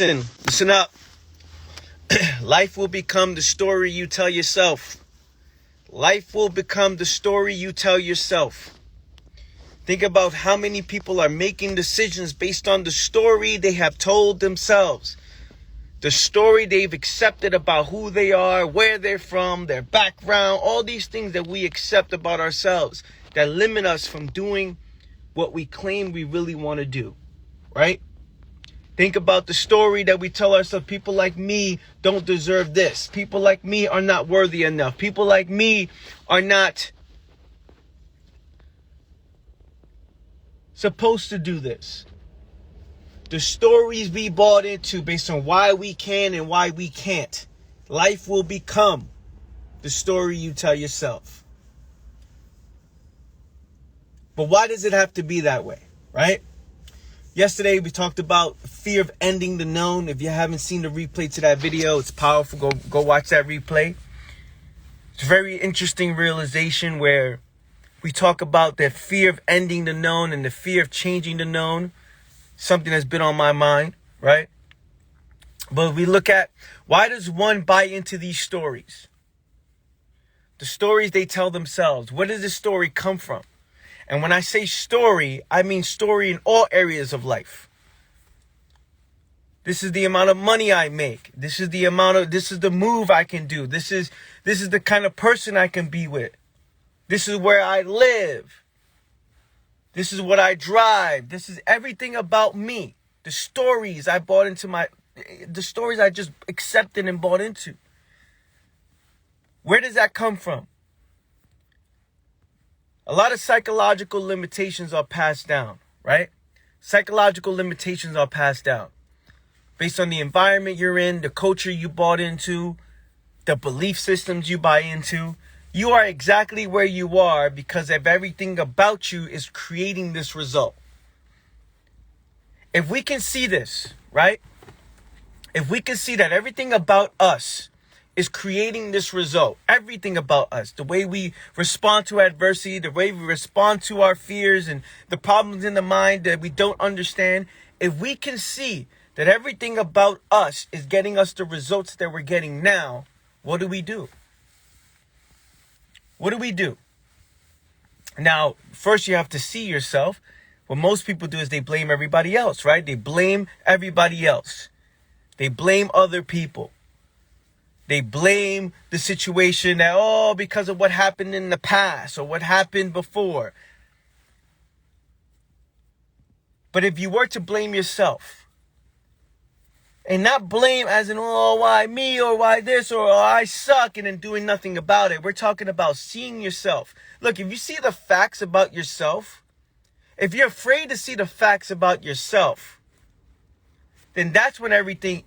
Listen up. Life will become the story you tell yourself. Life will become the story you tell yourself. Think about how many people are making decisions based on the story they have told themselves. The story they've accepted about who they are, where they're from, their background, all these things that we accept about ourselves that limit us from doing what we claim we really want to do, right? Think about the story that we tell ourselves. People like me don't deserve this. People like me are not worthy enough. People like me are not supposed to do this. The stories we bought into based on why we can and why we can't. Life will become the story you tell yourself. But why does it have to be that way, right? Yesterday, we talked about fear of ending the known. If you haven't seen the replay to that video, it's powerful. Go watch that replay. It's a very interesting realization where we talk about the fear of ending the known and the fear of changing the known. Something that's been on my mind, right? But we look at, why does one buy into these stories? The stories they tell themselves. Where does this story come from? And when I say story, I mean story in all areas of life. This is the amount of money I make. This is the move I can do. This is the kind of person I can be with. This is where I live. This is what I drive. This is everything about me. The stories I bought into the stories I just accepted and bought into. Where does that come from? A lot of psychological limitations are passed down, right? Psychological limitations are passed down based on the environment you're in, the culture you bought into, the belief systems you buy into. You are exactly where you are because of everything about you is creating this result. If we can see this, right? If we can see that everything about us is creating this result, everything about us, the way we respond to adversity, the way we respond to our fears and the problems in the mind that we don't understand, if we can see that everything about us is getting us the results that we're getting now, what do we do? What do we do? Now, first you have to see yourself. What most people do is they blame everybody else, right? They blame everybody else. They blame other people. They blame the situation that, because of what happened in the past or what happened before. But if you were to blame yourself, and not blame as in, why me or why this or I suck and then doing nothing about it. We're talking about seeing yourself. Look, if you see the facts about yourself, if you're afraid to see the facts about yourself, then that's when everything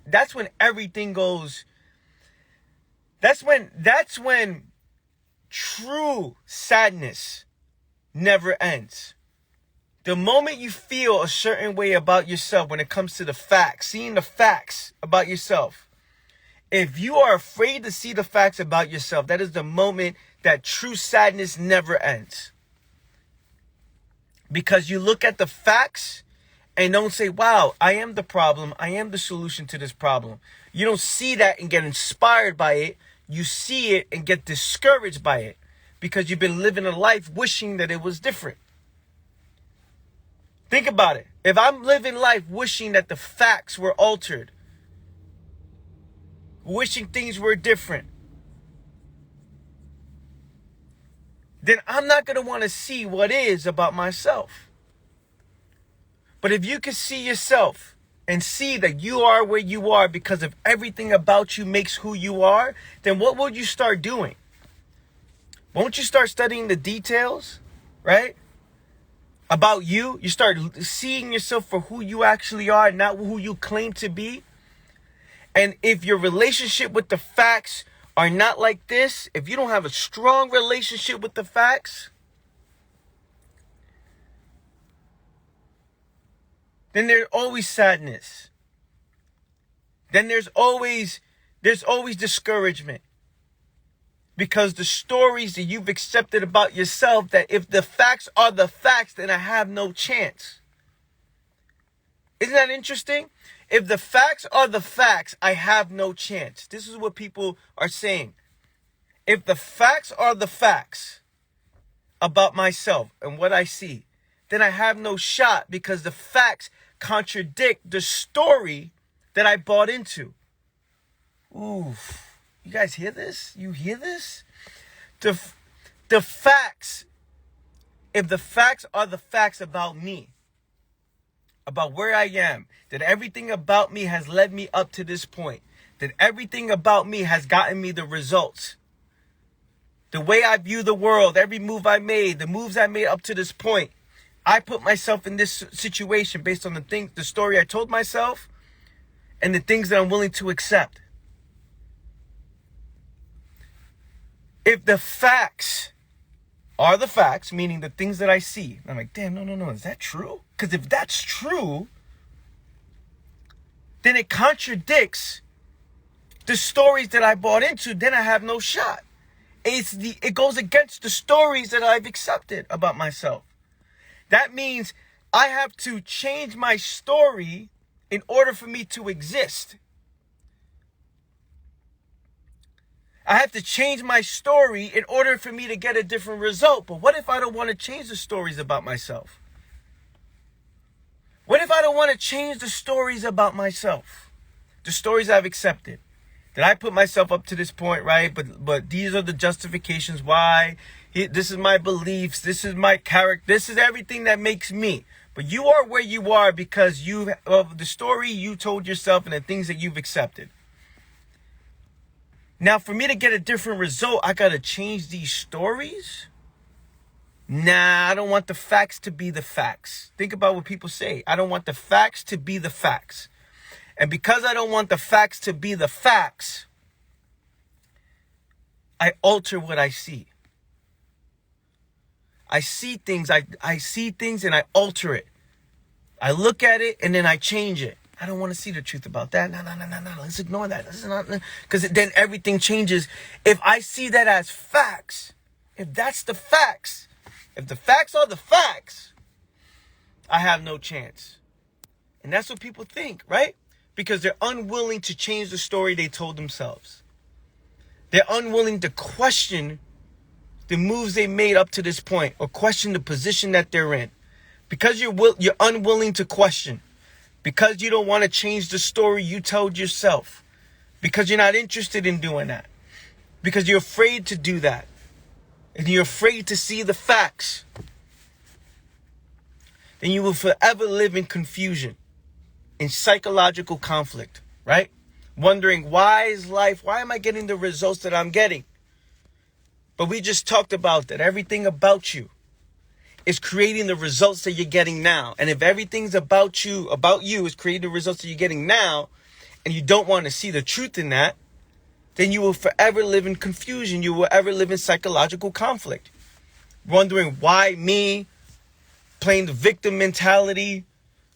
goes. That's when true sadness never ends. The moment you feel a certain way about yourself when it comes to the facts, seeing the facts about yourself, if you are afraid to see the facts about yourself, that is the moment that true sadness never ends. Because you look at the facts and don't say, wow, I am the problem. I am the solution to this problem. You don't see that and get inspired by it. You see it and get discouraged by it because you've been living a life wishing that it was different. Think about it. If I'm living life wishing that the facts were altered, wishing things were different, then I'm not going to want to see what is about myself. But if you can see yourself and see that you are where you are because of everything about you makes who you are, then what would you start doing? Won't you start studying the details, right? About you. You start seeing yourself for who you actually are, not who you claim to be. And if your relationship with the facts are not like this, if you don't have a strong relationship with the facts, then there's always sadness. Then there's always discouragement. Because the stories that you've accepted about yourself, that if the facts are the facts, then I have no chance. Isn't that interesting? If the facts are the facts, I have no chance. This is what people are saying. If the facts are the facts about myself and what I see, then I have no shot because the facts contradict the story that I bought into. Oof. You guys hear this? You hear this? The facts, if the facts are the facts about me, about where I am, that everything about me has led me up to this point, that everything about me has gotten me the results, the way I view the world, every move I made, the moves I made up to this point, I put myself in this situation based on the story I told myself and the things that I'm willing to accept. If the facts are the facts, meaning the things that I see, I'm like, damn, no, is that true? Because if that's true, then it contradicts the stories that I bought into, then I have no shot. It goes against the stories that I've accepted about myself. That means I have to change my story in order for me to exist. I have to change my story in order for me to get a different result. But what if I don't want to change the stories about myself? What if I don't want to change the stories about myself? The stories I've accepted. That I put myself up to this point, right? But these are the justifications why. This is my beliefs. This is my character. This is everything that makes me. But you are where you are because of the story you told yourself and the things that you've accepted. Now, for me to get a different result, I got to change these stories? Nah, I don't want the facts to be the facts. Think about what people say. I don't want the facts to be the facts. And because I don't want the facts to be the facts, I alter what I see. I see things and I alter it. I look at it and then I change it. I don't want to see the truth about that. No. Let's ignore that. Because then everything changes. If I see that as facts, if that's the facts, if the facts are the facts, I have no chance. And that's what people think, right? Because they're unwilling to change the story they told themselves. They're unwilling to question the moves they made up to this point or question the position that they're in. Because you're unwilling to question. Because you don't want to change the story you told yourself. Because you're not interested in doing that. Because you're afraid to do that. And you're afraid to see the facts. Then you will forever live in confusion. In psychological conflict. Right? Wondering, why am I getting the results that I'm getting? But we just talked about that. Everything about you is creating the results that you're getting now. And if everything's about you is creating the results that you're getting now, and you don't want to see the truth in that, then you will forever live in confusion. You will ever live in psychological conflict. Wondering, why me? Playing the victim mentality.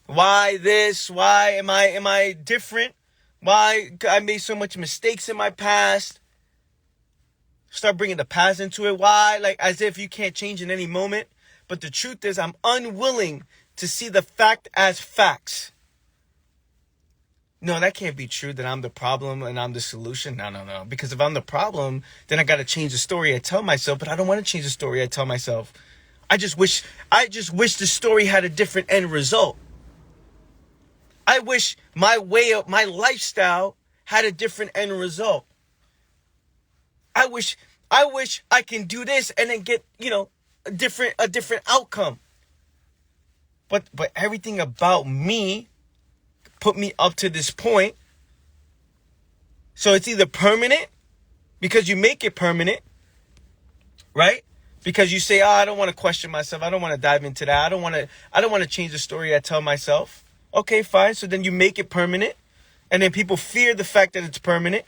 Why this? Why am I different? Why I made so much mistakes in my past? Start bringing the past into it. Why? Like as if you can't change in any moment. But the truth is, I'm unwilling to see the fact as facts. No, that can't be true, that I'm the problem and I'm the solution. No. Because if I'm the problem, then I got to change the story I tell myself. But I don't want to change the story I tell myself. I just wish the story had a different end result. I wish my lifestyle had a different end result. I wish I can do this and then get, a different outcome. But everything about me put me up to this point. So it's either permanent because you make it permanent, right? Because you say, I don't want to question myself. I don't want to dive into that. I don't want to change the story I tell myself. Okay, fine. So then you make it permanent. And then people fear the fact that it's permanent,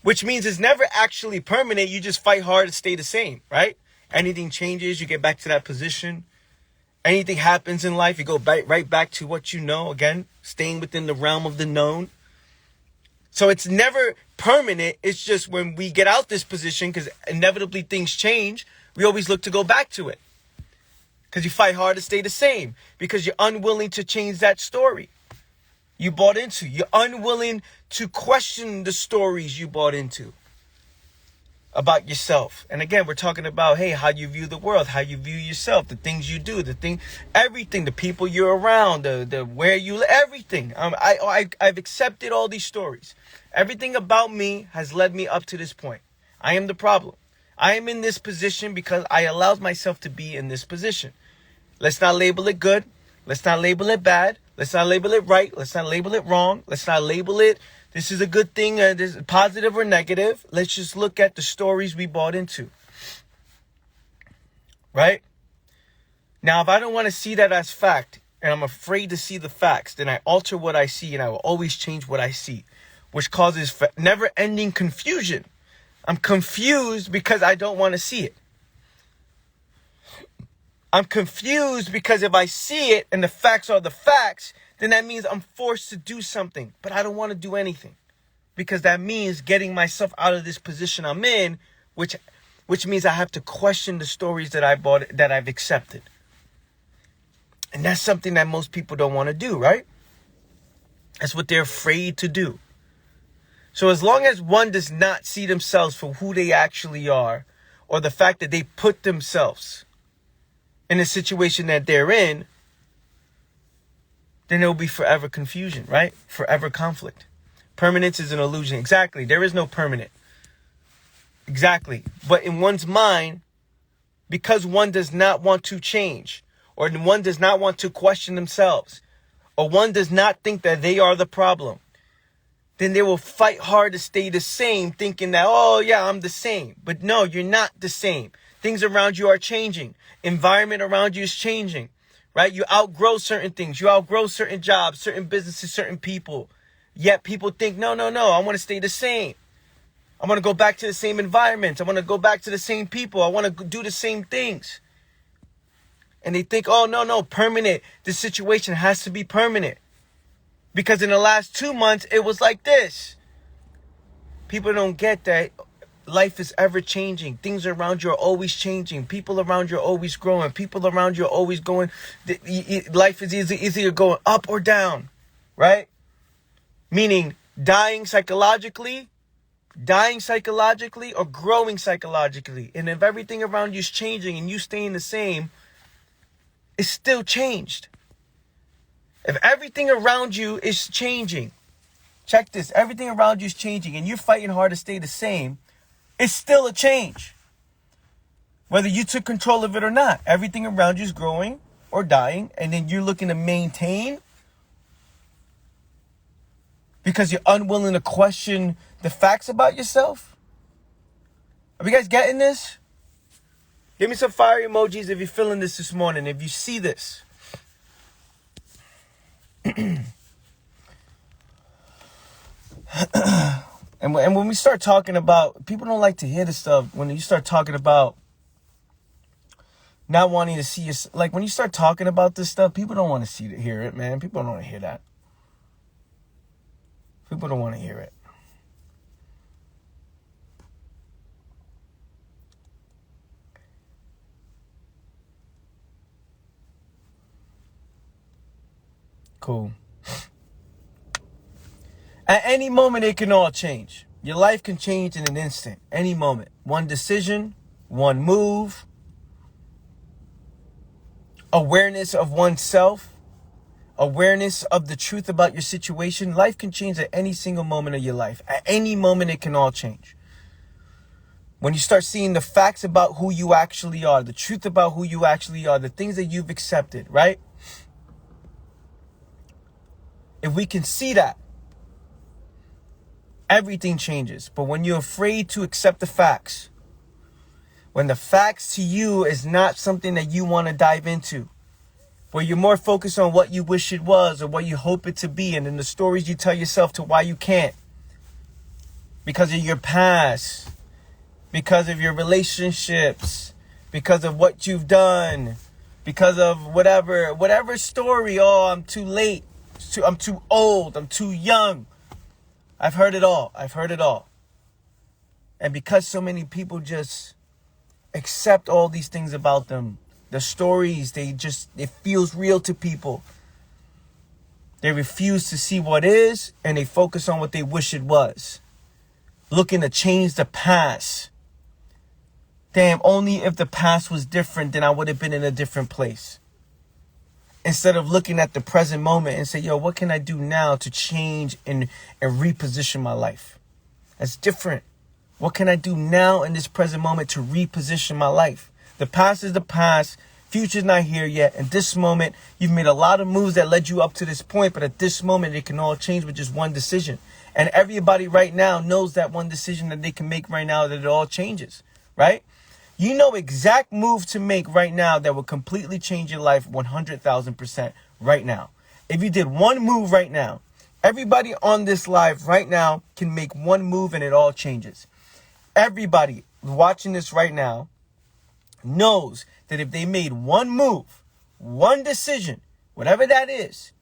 which means it's never actually permanent. You just fight hard to stay the same, right? Anything changes, you get back to that position. Anything happens in life, you go right back to what you know. Again, staying within the realm of the known. So it's never permanent. It's just when we get out this position, because inevitably things change, we always look to go back to it. Because you fight hard to stay the same. Because you're unwilling to change that story. you bought into. You're unwilling to question the stories you bought into about yourself. And again, we're talking about, hey, how you view the world, how you view yourself, the things you do, everything, the people you're around, the where you live, everything. I've accepted all these stories. Everything about me has led me up to this point. I am the problem. I am in this position because I allowed myself to be in this position. Let's not label it good. Let's not label it bad. Let's not label it right. Let's not label it wrong. Let's not label it, this is a good thing, this is positive or negative. Let's just look at the stories we bought into. Right? Now, if I don't want to see that as fact, and I'm afraid to see the facts, then I alter what I see, and I will always change what I see, which causes never-ending confusion. I'm confused because I don't want to see it. I'm confused because if I see it and the facts are the facts, then that means I'm forced to do something. But I don't want to do anything because that means getting myself out of this position I'm in, which means I have to question the stories that I bought, that I've accepted. And that's something that most people don't want to do, right? That's what they're afraid to do. So as long as one does not see themselves for who they actually are, or the fact that they put themselves in a situation that they're in, then there will be forever confusion, right? Forever conflict. Permanence is an illusion. Exactly. There is no permanent. Exactly. But in one's mind, because one does not want to change, or one does not want to question themselves, or one does not think that they are the problem, then they will fight hard to stay the same, thinking that, oh yeah, I'm the same. But no, you're not the same. Things around you are changing. Environment around you is changing, right? You outgrow certain things. You outgrow certain jobs, certain businesses, certain people. Yet people think, no, I want to stay the same. I want to go back to the same environment. I want to go back to the same people. I want to do the same things. And they think, oh, no, permanent. This situation has to be permanent. Because in the last 2 months, it was like this. People don't get that life is ever changing. Things around you are always changing. People around you are always growing. People around you are always going. Life is either going up or down, right? Meaning dying psychologically, or growing psychologically. And if everything around you is changing and you staying the same, it's still changed. If everything around you is changing, check this, everything around you is changing and you're fighting hard to stay the same, it's still a change. Whether you took control of it or not, everything around you is growing or dying, and then you're looking to maintain because you're unwilling to question the facts about yourself. Are you guys getting this? Give me some fire emojis if you're feeling this morning, if you see this. And when we start talking about, people don't like to hear this stuff. When you start talking about not wanting to see us, like when you start talking about this stuff, people don't want to hear it, man. People don't want to hear that. People don't want to hear it. Cool. At any moment, it can all change. Your life can change in an instant. Any moment. One decision, one move, awareness of oneself, awareness of the truth about your situation. Life can change at any single moment of your life. At any moment, it can all change. When you start seeing the facts about who you actually are, the truth about who you actually are, the things that you've accepted, right? If we can see that, everything changes. But when you're afraid to accept the facts, when the facts to you is not something that you want to dive into, where you're more focused on what you wish it was or what you hope it to be, and then the stories you tell yourself to why you can't, because of your past, because of your relationships, because of what you've done, because of whatever story. Oh, I'm too late. I'm too old. I'm too young. I've heard it all. And because so many people just accept all these things about them, the stories, it feels real to people. They refuse to see what is, and they focus on what they wish it was. Looking to change the past. Damn, only if the past was different, then I would have been in a different place. Instead of looking at the present moment and say, yo, what can I do now to change and reposition my life? That's different. What can I do now in this present moment to reposition my life? The past is the past. Future's not here yet. In this moment, you've made a lot of moves that led you up to this point. But at this moment, it can all change with just one decision. And everybody right now knows that one decision that they can make right now, that it all changes. Right? You know exact move to make right now that will completely change your life 100,000% right now. If you did one move right now, everybody on this live right now can make one move and it all changes. Everybody watching this right now knows that if they made one move, one decision, whatever that is,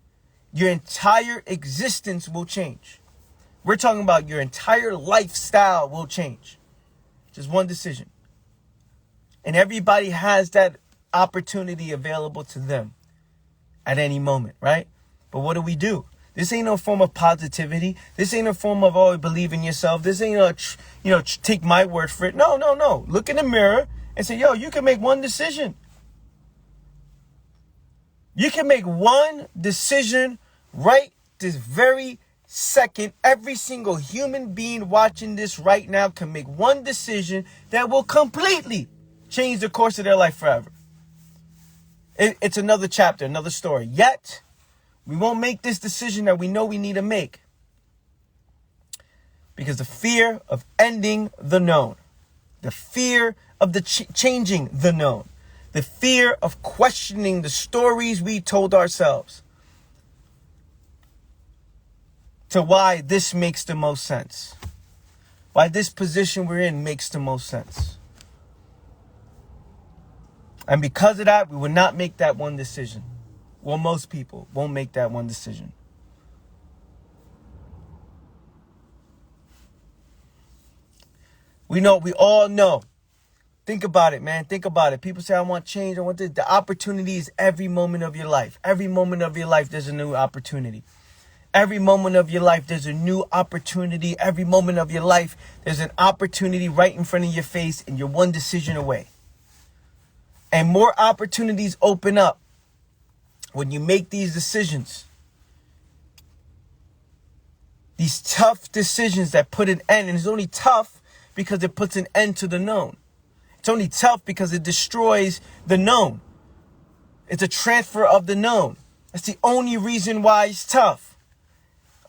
your entire existence will change. We're talking about your entire lifestyle will change. Just one decision. And everybody has that opportunity available to them at any moment, right? But what do? This ain't no form of positivity. This ain't a form of, oh, believe in yourself. This ain't take my word for it. No. Look in the mirror and say, yo, you can make one decision. You can make one decision right this very second. Every single human being watching this right now can make one decision that will completely change the course of their life forever. It's another chapter, another story. Yet, we won't make this decision that we know we need to make. Because the fear of ending the known. The fear of the changing the known. The fear of questioning the stories we told ourselves. To why this makes the most sense. Why this position we're in makes the most sense. And because of that, we will not make that one decision. Well, most people won't make that one decision. We all know. Think about it, man. Think about it. People say, I want change. I want this. The opportunity is every moment of your life. Every moment of your life, there's a new opportunity. Every moment of your life, there's a new opportunity. Every moment of your life, there's an opportunity right in front of your face, and you're one decision away. And more opportunities open up when you make these decisions. These tough decisions that put an end. And it's only tough because it puts an end to the known. It's only tough because it destroys the known. It's a transfer of the known. That's the only reason why it's tough.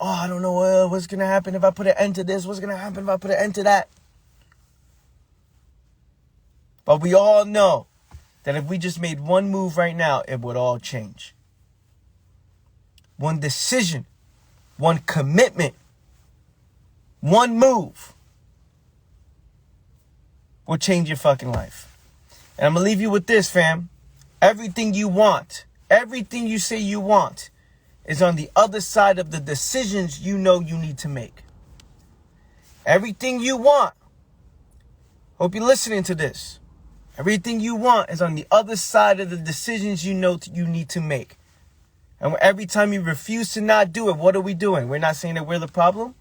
Oh, I don't know what's going to happen if I put an end to this. What's going to happen if I put an end to that? But we all know that if we just made one move right now, it would all change. One decision, one commitment, one move will change your fucking life. And I'm going to leave you with this, fam. Everything you want, everything you say you want is on the other side of the decisions you know you need to make. Everything you want. Hope you're listening to this. Everything you want is on the other side of the decisions you know you need to make. And every time you refuse to not do it, what are we doing? We're not saying that we're the problem.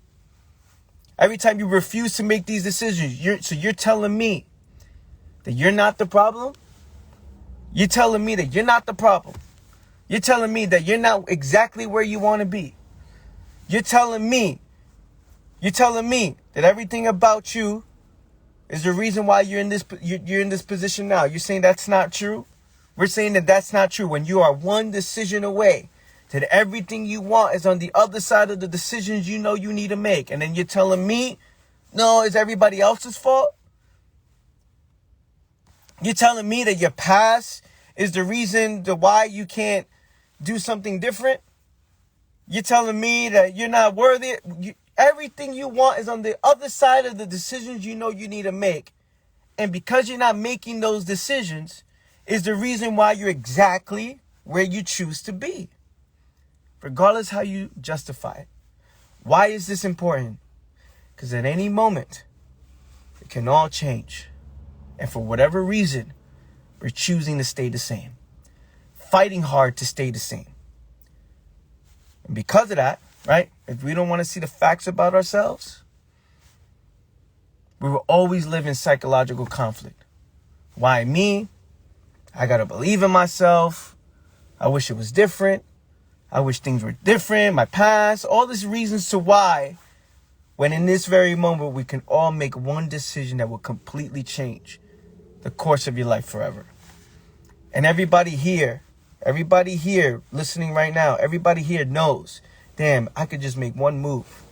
Every time you refuse to make these decisions, you're telling me that you're not the problem? You're telling me that you're not the problem. You're telling me that you're not exactly where you want to be. You're telling me that everything about you is the reason why you're in this position now. You're saying that's not true? We're saying that that's not true. When you are one decision away, that everything you want is on the other side of the decisions you know you need to make. And then you're telling me, no, it's everybody else's fault? You're telling me that your past is the reason why you can't do something different? You're telling me that you're not worthy? Everything you want is on the other side of the decisions you know you need to make. And because you're not making those decisions is the reason why you're exactly where you choose to be. Regardless how you justify it. Why is this important? Because at any moment, it can all change. And for whatever reason, we're choosing to stay the same. Fighting hard to stay the same. And because of that, right, if we don't want to see the facts about ourselves, we will always live in psychological conflict. Why me? I got to believe in myself. I wish it was different. I wish things were different. My past, all these reasons to why, when in this very moment, we can all make one decision that will completely change the course of your life forever. And everybody here listening right now, everybody here knows, damn, I could just make one move.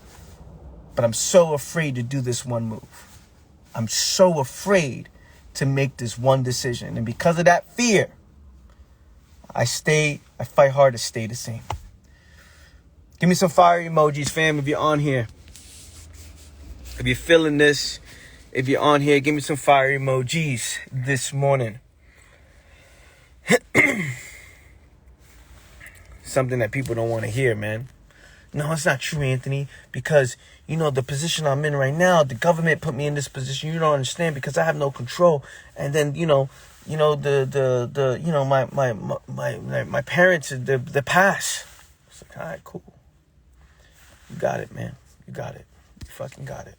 But I'm so afraid to do this one move. I'm so afraid to make this one decision. And because of that fear, I fight hard to stay the same. Give me some fire emojis, fam, if you're on here. If you're feeling this, if you're on here, give me some fire emojis this morning. Something that people don't want to hear, man. No, it's not true, Anthony, because, the position I'm in right now, the government put me in this position. You don't understand because I have no control. And then, my parents, the past. It's like, all right, cool. You got it, man. You got it. You fucking got it.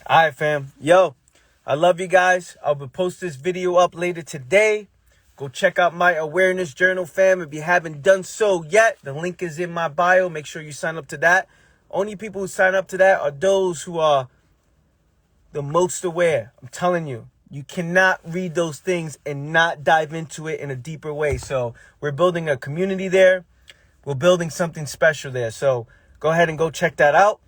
All right, fam. Yo, I love you guys. I will post this video up later today. Go check out my awareness journal, fam. If you haven't done so yet, the link is in my bio. Make sure you sign up to that. Only people who sign up to that are those who are the most aware. I'm telling you, you cannot read those things and not dive into it in a deeper way. So we're building a community there. We're building something special there. So go ahead and go check that out.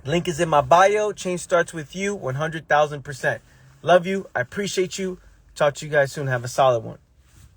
Link is in my bio. Change starts with you 100,000%. Love you. I appreciate you. Talk to you guys soon. Have a solid one.